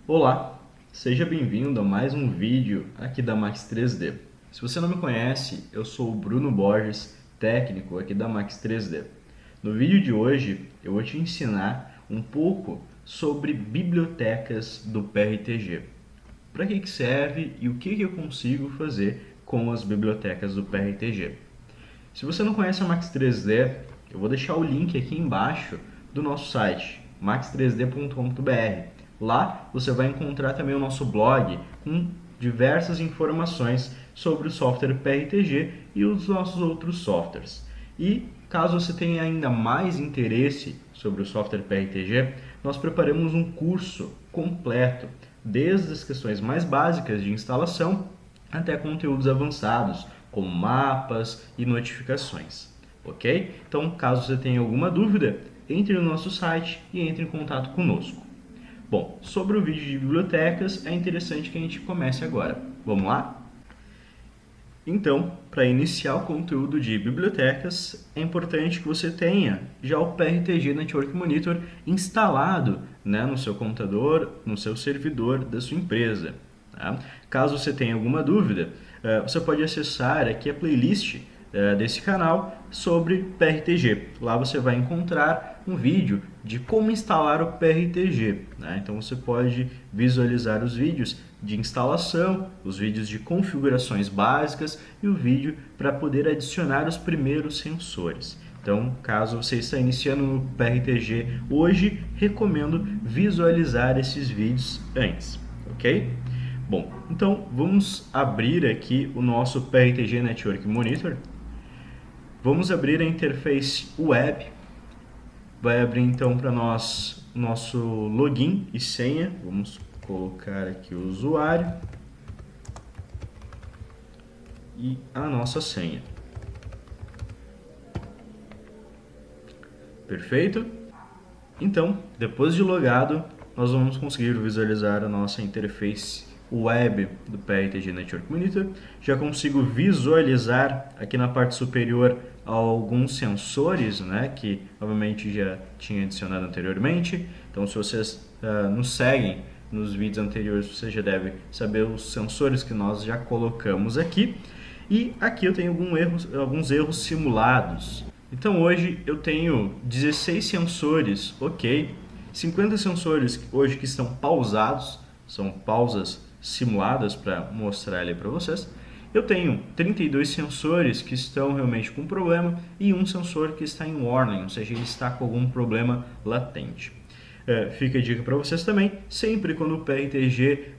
Olá, seja bem-vindo a mais um vídeo aqui da Max 3D. Se você não me conhece, eu sou o Bruno Borges, técnico aqui da Max 3D. No vídeo de hoje eu vou te ensinar um pouco sobre bibliotecas do PRTG. Para que serve e o que eu consigo fazer com as bibliotecas do PRTG. Se você não conhece a Max 3D, eu vou deixar o link aqui embaixo do nosso site, max3d.com.br. Lá você vai encontrar também o nosso blog com diversas informações sobre o software PRTG e os nossos outros softwares. E caso você tenha ainda mais interesse sobre o software PRTG, nós preparamos um curso completo, desde as questões mais básicas de instalação até conteúdos avançados, como mapas e notificações. Ok? Então, caso você tenha alguma dúvida, entre no nosso site e entre em contato conosco. Bom, sobre o vídeo de bibliotecas, é interessante que a gente comece agora. Vamos lá? Então, para iniciar o conteúdo de bibliotecas, é importante que você tenha já o PRTG Network Monitor instalado, no seu computador, no seu servidor da sua empresa. Tá? Caso você tenha alguma dúvida, você pode acessar aqui a playlist desse canal sobre PRTG. Lá você vai encontrar um vídeo de como instalar o PRTG. Então você pode visualizar os vídeos de instalação, os vídeos de configurações básicas e o vídeo para poder adicionar os primeiros sensores. Então, caso você está iniciando no PRTG hoje, recomendo visualizar esses vídeos antes, ok? Bom, então vamos abrir aqui o nosso PRTG Network Monitor. Vamos abrir a interface web. Vai abrir então para nós nosso login e senha. Vamos colocar aqui o usuário e a nossa senha. Perfeito? Então, depois de logado, nós vamos conseguir visualizar a nossa interface web do PRTG Network Monitor. Já consigo visualizar aqui na parte superior alguns sensores, que obviamente já tinha adicionado anteriormente. Então, se vocês nos seguem nos vídeos anteriores, você já deve saber os sensores que nós já colocamos aqui. E aqui eu tenho alguns erros simulados. Então hoje eu tenho 16 sensores, ok, 50 sensores hoje que estão pausados, são pausas simuladas para mostrar ali para vocês. Eu tenho 32 sensores que estão realmente com problema e um sensor que está em warning, ou seja, ele está com algum problema latente. Fica a dica para vocês também, sempre quando o PRTG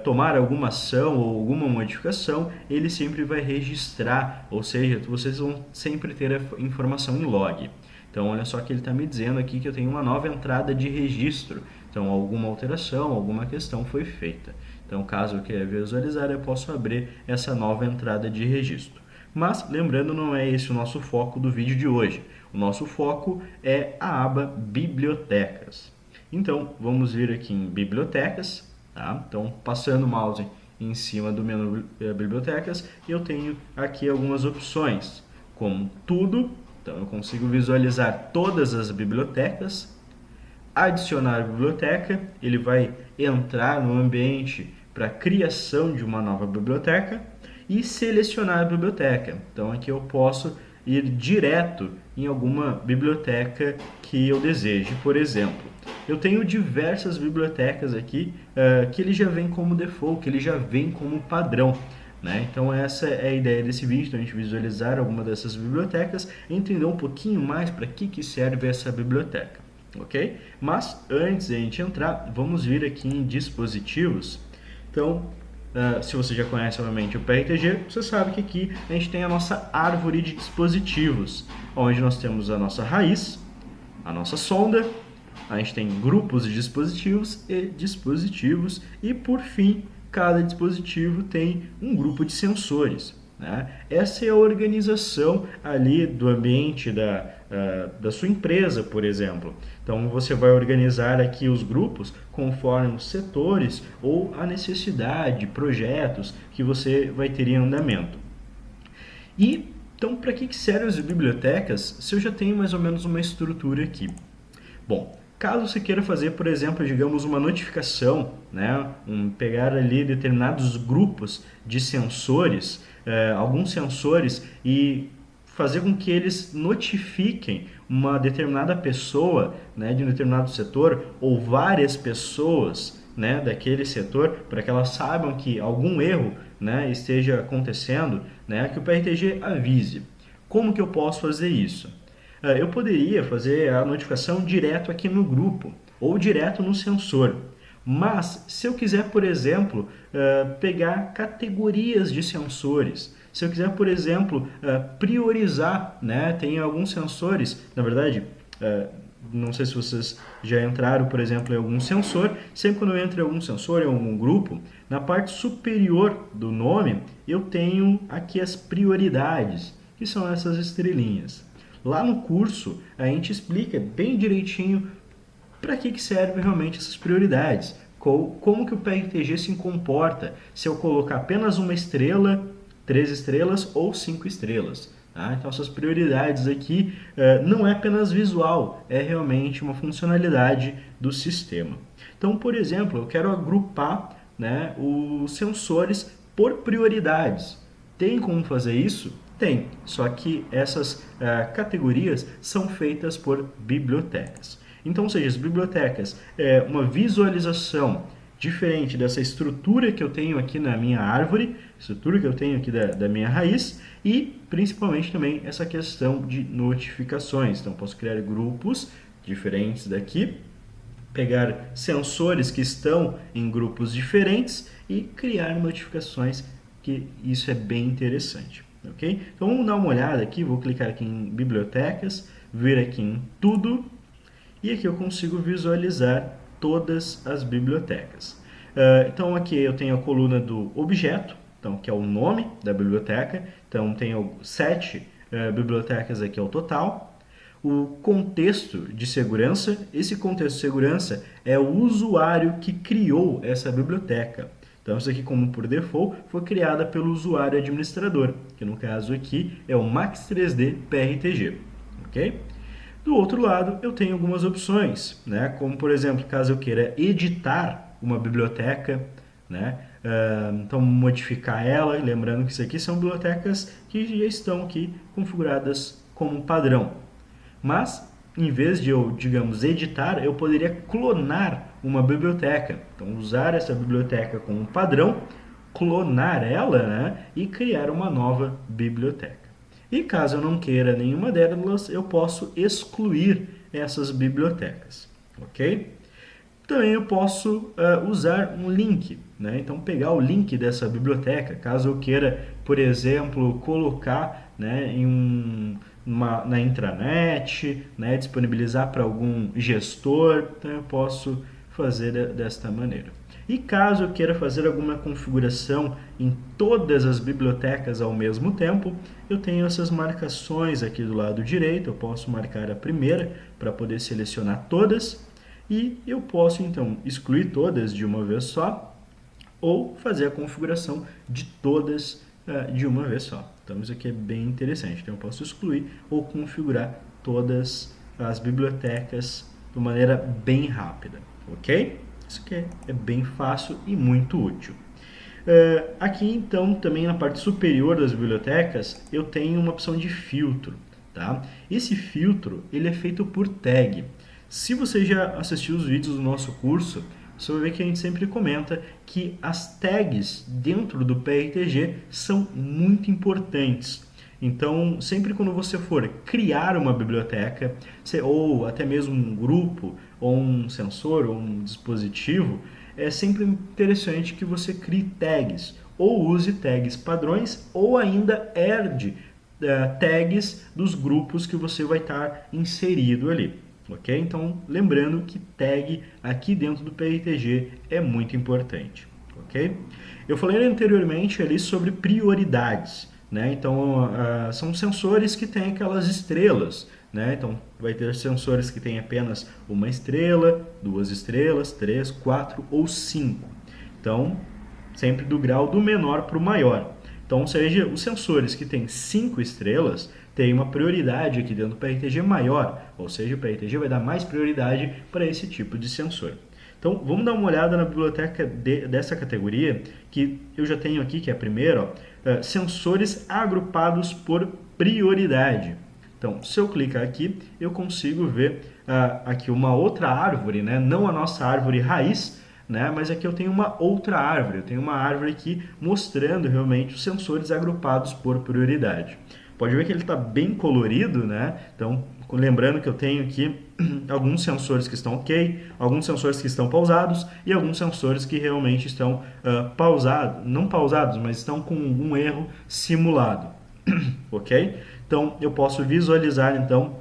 tomar alguma ação ou alguma modificação, ele sempre vai registrar, ou seja, vocês vão sempre ter a informação em log. Então olha só que ele está me dizendo aqui que eu tenho uma nova entrada de registro, então alguma alteração, alguma questão foi feita. Então caso eu queira visualizar, eu posso abrir essa nova entrada de registro. Mas lembrando, não é esse o nosso foco do vídeo de hoje. O nosso foco é a aba Bibliotecas. Então, vamos vir aqui em Bibliotecas, tá? Então, passando o mouse em cima do menu Bibliotecas, eu tenho aqui algumas opções, como Tudo, então eu consigo visualizar todas as bibliotecas, adicionar biblioteca, ele vai entrar no ambiente para criação de uma nova biblioteca e selecionar a biblioteca. Então, aqui eu posso ir direto em alguma biblioteca que eu deseje, por exemplo. Eu tenho diversas bibliotecas aqui que ele já vem como default, que ele já vem como padrão. Então essa é a ideia desse vídeo, então a gente visualizar alguma dessas bibliotecas, entender um pouquinho mais para que serve essa biblioteca, ok? Mas antes de a gente entrar, vamos vir aqui em dispositivos. Então, se você já conhece obviamente o PRTG, você sabe que aqui a gente tem a nossa árvore de dispositivos, onde nós temos a nossa raiz, a nossa sonda, a gente tem grupos de dispositivos e por fim, cada dispositivo tem um grupo de sensores. Essa é a organização ali do ambiente da sua empresa, por exemplo. Então você vai organizar aqui os grupos conforme os setores ou a necessidade, projetos que você vai ter em andamento. Então, para que servem as bibliotecas se eu já tenho mais ou menos uma estrutura aqui? Bom, Caso você queira fazer, por exemplo, digamos, uma notificação, né? Pegar ali determinados grupos de sensores, alguns sensores, e fazer com que eles notifiquem uma determinada pessoa, né, de um determinado setor, ou várias pessoas, né, daquele setor, para que elas saibam que algum erro, né, esteja acontecendo, né, que o PRTG avise. Como que eu posso fazer isso? Eu poderia fazer a notificação direto aqui no grupo ou direto no sensor. Mas, se eu quiser, por exemplo, pegar categorias de sensores, se eu quiser, por exemplo, priorizar, né? Tem alguns sensores, na verdade, não sei se vocês já entraram, por exemplo, em algum sensor. Sempre quando eu entro em algum sensor, em algum grupo, na parte superior do nome, eu tenho aqui as prioridades, que são essas estrelinhas. Lá no curso, a gente explica bem direitinho para que servem realmente essas prioridades, como que o PRTG se comporta se eu colocar apenas uma estrela, 3 estrelas ou 5 estrelas. Tá? Então essas prioridades aqui não é apenas visual, é realmente uma funcionalidade do sistema. Então, por exemplo, eu quero agrupar, né, os sensores por prioridades. Tem como fazer isso? Tem, só que essas categorias são feitas por bibliotecas. Então, ou seja, as bibliotecas é uma visualização diferente dessa estrutura que eu tenho aqui na minha árvore, estrutura que eu tenho aqui da minha raiz, e principalmente também essa questão de notificações. Então, posso criar grupos diferentes daqui, pegar sensores que estão em grupos diferentes e criar notificações, que isso é bem interessante. Okay? Então vamos dar uma olhada aqui, vou clicar aqui em bibliotecas, vir aqui em tudo, e aqui eu consigo visualizar todas as bibliotecas. Então aqui eu tenho a coluna do objeto, então, que é o nome da biblioteca, então tenho 7 bibliotecas aqui ao total. O contexto de segurança, esse contexto de segurança é o usuário que criou essa biblioteca. Então, isso aqui, como por default, foi criada pelo usuário administrador, que no caso aqui é o Max3D PRTG. Okay? Do outro lado, eu tenho algumas opções, né? Como, por exemplo, caso eu queira editar uma biblioteca, né? Então, modificar ela, lembrando que isso aqui são bibliotecas que já estão aqui configuradas como padrão. Mas, em vez de eu, digamos, editar, eu poderia clonar uma biblioteca. Então, usar essa biblioteca como padrão, clonar ela, né, e criar uma nova biblioteca. E caso eu não queira nenhuma delas, eu posso excluir essas bibliotecas. Ok? Também eu posso usar um link, né? Então, pegar o link dessa biblioteca, caso eu queira, por exemplo, colocar, né, na intranet, né, disponibilizar para algum gestor, então eu posso fazer desta maneira. E caso eu queira fazer alguma configuração em todas as bibliotecas ao mesmo tempo, eu tenho essas marcações aqui do lado direito, eu posso marcar a primeira para poder selecionar todas, e eu posso então excluir todas de uma vez só, ou fazer a configuração de todas de uma vez só. Então isso aqui é bem interessante. Então eu posso excluir ou configurar todas as bibliotecas de maneira bem rápida, ok? Isso aqui é bem fácil e muito útil. Aqui então, também na parte superior das bibliotecas, eu tenho uma opção de filtro. Tá? Esse filtro ele é feito por tag. Se você já assistiu os vídeos do nosso curso, você vai ver que a gente sempre comenta que as tags dentro do PRTG são muito importantes. Então, sempre quando você for criar uma biblioteca, ou até mesmo um grupo, ou um sensor, ou um dispositivo, é sempre interessante que você crie tags, ou use tags padrões, ou ainda herde tags dos grupos que você vai estar inserido ali. Ok? Então, lembrando que tag aqui dentro do PRTG é muito importante. Ok? Eu falei anteriormente ali sobre prioridades. Né? Então, são sensores que têm aquelas estrelas. Né? Então, vai ter sensores que têm apenas uma estrela, 2 estrelas, 3, 4 ou 5. Então, sempre do grau do menor para o maior. Então, ou seja, os sensores que têm 5 estrelas tem uma prioridade aqui dentro do PRTG maior, ou seja, o PRTG vai dar mais prioridade para esse tipo de sensor. Então, vamos dar uma olhada na biblioteca dessa categoria, que eu já tenho aqui, que é a primeira, ó, sensores agrupados por prioridade. Então, se eu clicar aqui, eu consigo ver aqui uma outra árvore, né? Não a nossa árvore raiz, né? Mas aqui eu tenho uma outra árvore, eu tenho uma árvore aqui mostrando realmente os sensores agrupados por prioridade. Pode ver que ele está bem colorido, né? Então, lembrando que eu tenho aqui alguns sensores que estão ok, alguns sensores que estão pausados e alguns sensores que realmente estão pausados, não pausados, mas estão com um erro simulado, ok? Então, eu posso visualizar então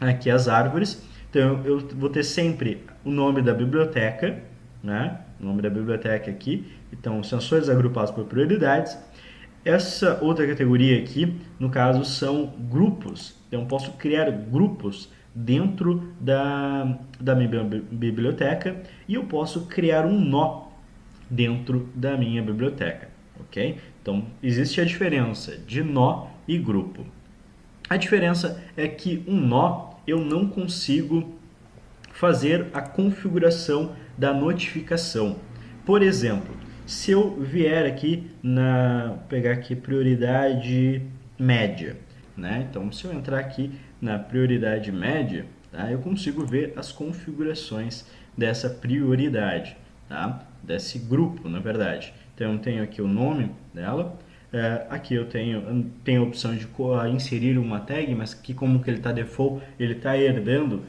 aqui as árvores. Então, eu vou ter sempre o nome da biblioteca, né? O nome da biblioteca aqui. Então, sensores agrupados por prioridades. Essa outra categoria aqui, no caso, são grupos. Então, eu posso criar grupos dentro da minha biblioteca e eu posso criar um nó dentro da minha biblioteca, ok? Então, existe a diferença de nó e grupo. A diferença é que um nó eu não consigo fazer a configuração da notificação. Por exemplo, se eu vier aqui pegar aqui prioridade média, né? Então, se eu entrar aqui na prioridade média, tá? Eu consigo ver as configurações dessa prioridade, tá? Desse grupo, na verdade. Então, eu tenho aqui o nome dela. Aqui eu tenho a opção de inserir uma tag, mas que como que ele está default, ele está herdando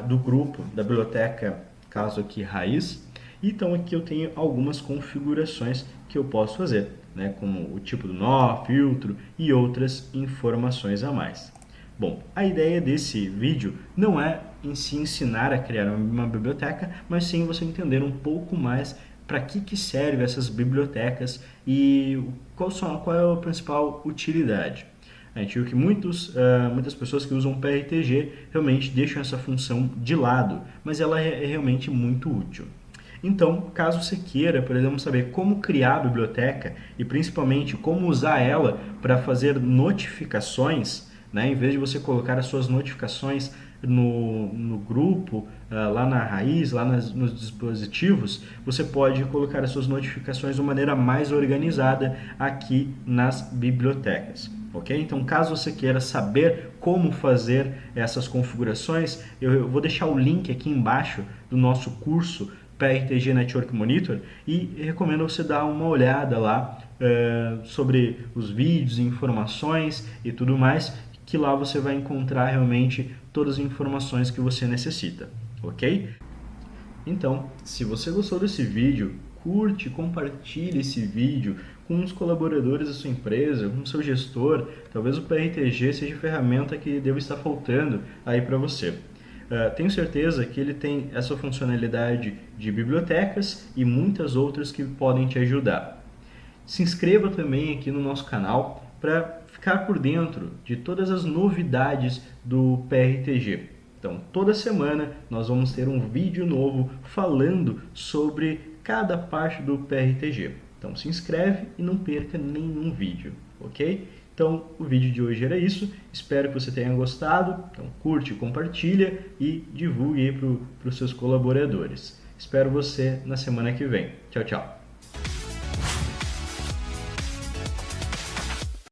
do grupo, da biblioteca, caso aqui raiz. Então aqui eu tenho algumas configurações que eu posso fazer, né, como o tipo do nó, filtro e outras informações a mais. Bom, a ideia desse vídeo não é em si ensinar a criar uma biblioteca, mas sim você entender um pouco mais para que servem essas bibliotecas e qual é a principal utilidade. A gente viu que muitas pessoas que usam PRTG realmente deixam essa função de lado, mas ela é realmente muito útil. Então, caso você queira, por exemplo, saber como criar a biblioteca e principalmente como usar ela para fazer notificações, né, em vez de você colocar as suas notificações no grupo, lá na raiz, lá nos dispositivos, você pode colocar as suas notificações de maneira mais organizada aqui nas bibliotecas. Ok? Então, caso você queira saber como fazer essas configurações, eu vou deixar o link aqui embaixo do nosso curso PRTG Network Monitor e recomendo você dar uma olhada lá sobre os vídeos, informações e tudo mais, que lá você vai encontrar realmente todas as informações que você necessita, ok? Então, se você gostou desse vídeo, curte, compartilhe esse vídeo com os colaboradores da sua empresa, com o seu gestor. Talvez o PRTG seja a ferramenta que deve estar faltando aí para você. Tenho certeza que ele tem essa funcionalidade de bibliotecas e muitas outras que podem te ajudar. Se inscreva também aqui no nosso canal para ficar por dentro de todas as novidades do PRTG. Então, toda semana nós vamos ter um vídeo novo falando sobre cada parte do PRTG. Então, se inscreve e não perca nenhum vídeo, ok? Então, o vídeo de hoje era isso. Espero que você tenha gostado. Então, curte, compartilha e divulgue aí para os seus colaboradores. Espero você na semana que vem. Tchau, tchau.